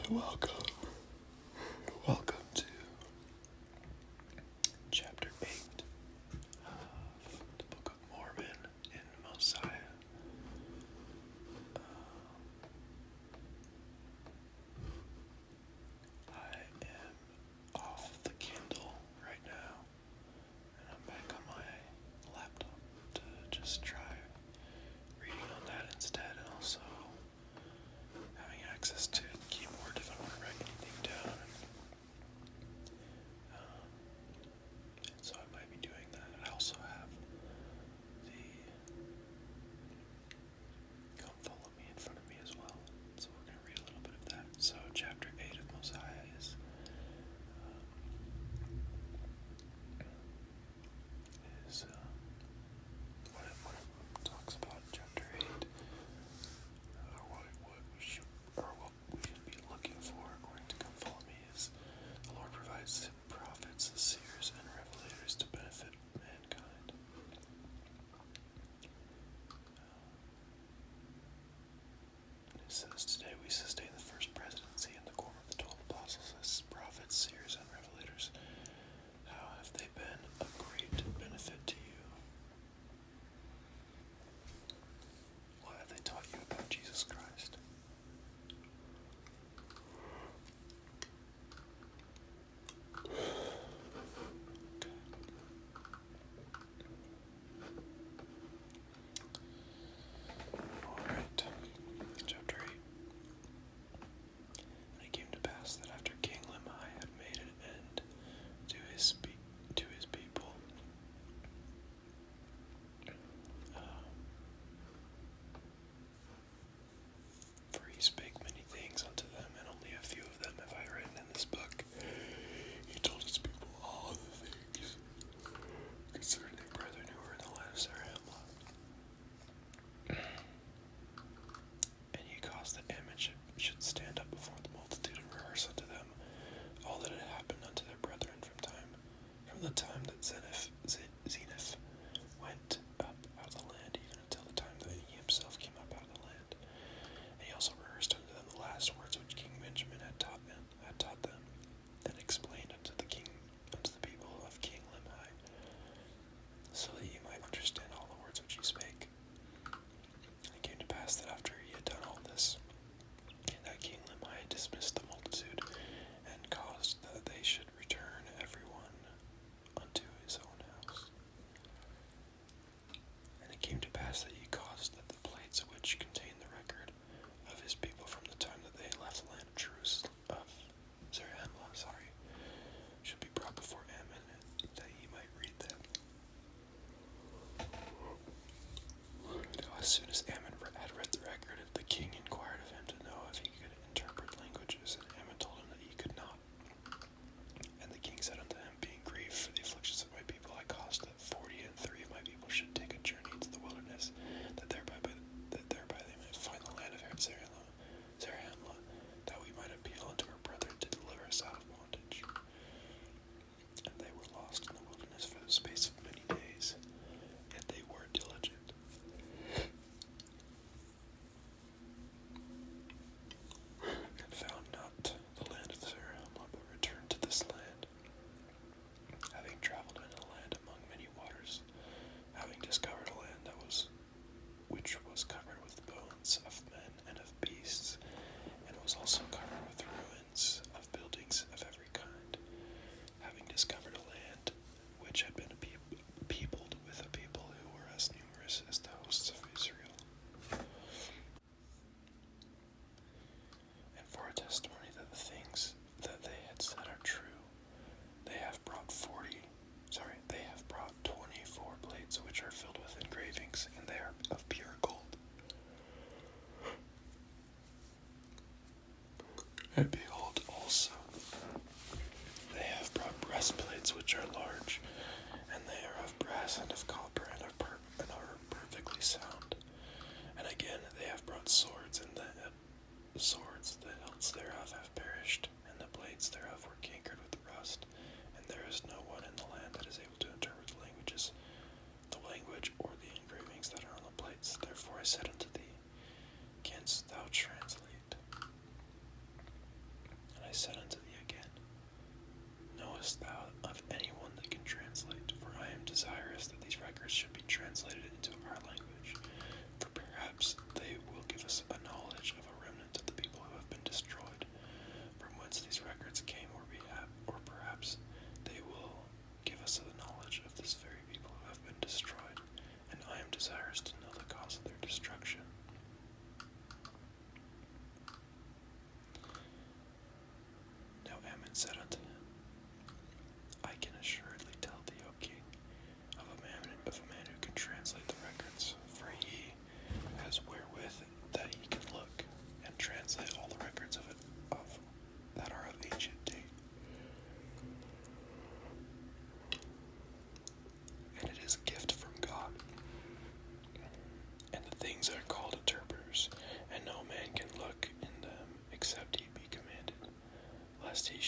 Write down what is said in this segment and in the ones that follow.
Welcome to chapter 8 of the Book of Mormon in Mosiah. I am off the Kindle right now, and I'm back on my laptop to just try reading on that instead, and also having access to the keyboard if I want to write anything down. And so I might be doing that. I also have the Come Follow Me in front of me as well. So we're going to read a little bit of that. So chapter 8 of Mosiah is what it talks about chapter 8, what we should be looking for according to Come Follow Me is the Lord provides prophets, seers, and revelators to benefit mankind. It says, today we sustain the first presidency in the quorum of the 12 apostles as prophets, seers, and revelators. How have they been a great benefit to you? What have they taught you about Jesus Christ? Alright, chapter 8. And it came to pass that after King Limhi had made an end to his people, for he spake many things unto them, and only a few of them have I written in this book. He told his people all the things concerning their brethren who were in the land of Zarahemla. And he caused that Ammon should stand up before the multitude and rehearse unto them all that had happened unto their brethren from the time that Zenith went up out of the land, even until the time that he himself came up out of the land. And he also rehearsed unto them the last words which King Benjamin had taught them, and explained unto the people of King Limhi, so that ye might understand all the words which he spake. And it came to pass that after he had done all this, that King Limhi dismissed the multitude, and caused that they should return every one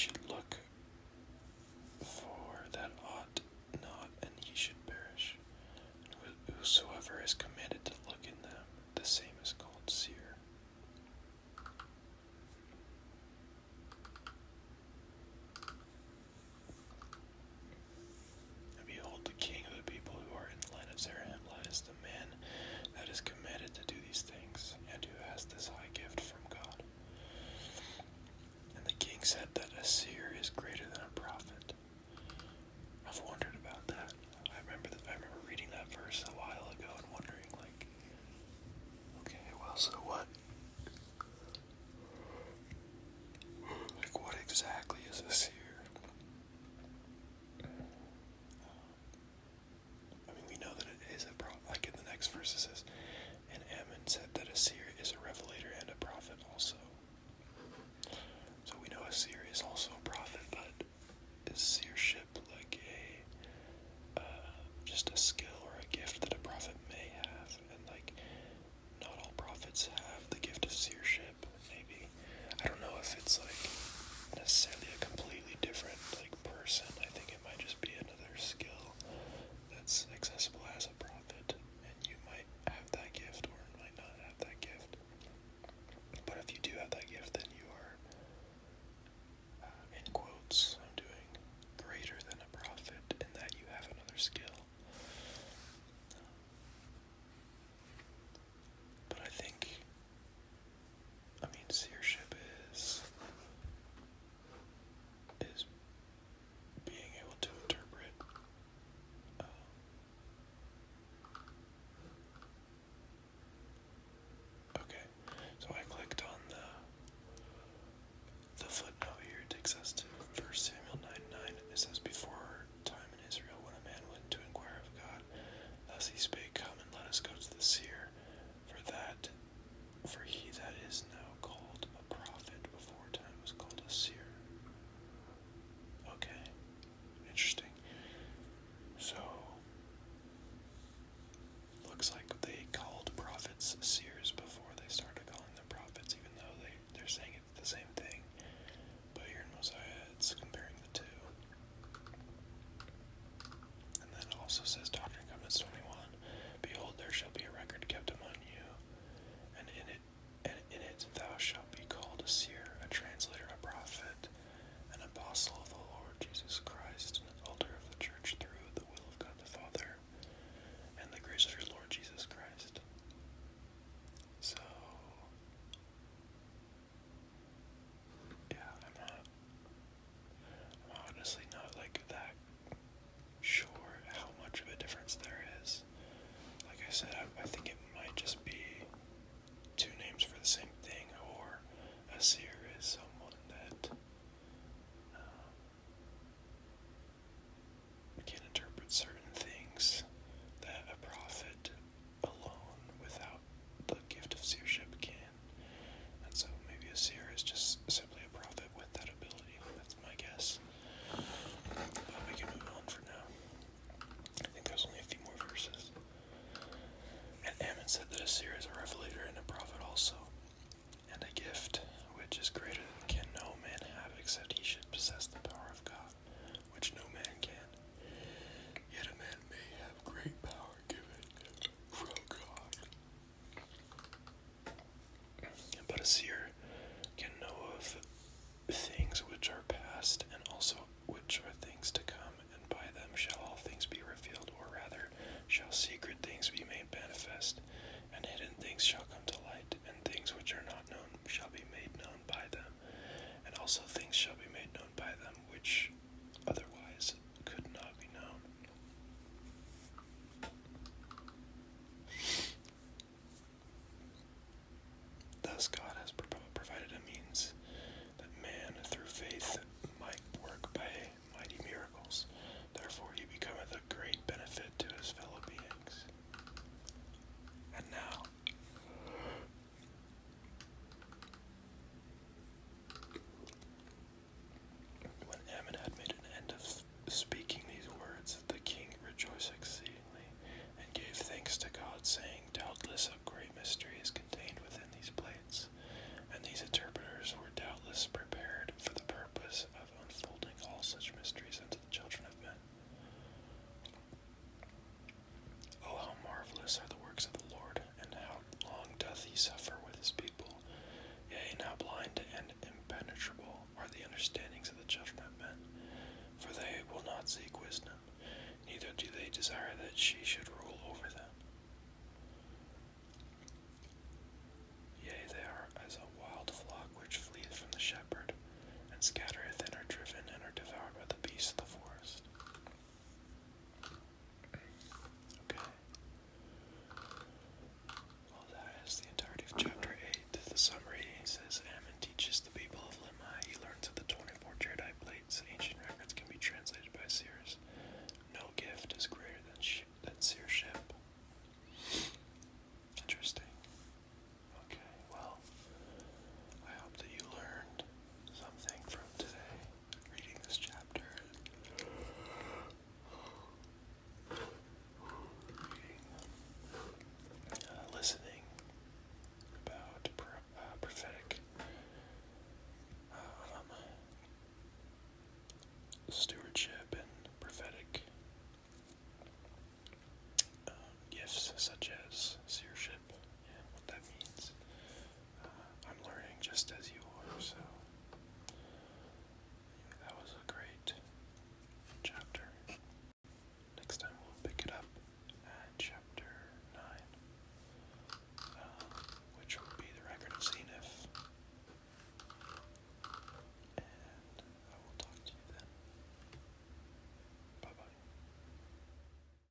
should look for that ought not, and he should perish. Whosoever is commanded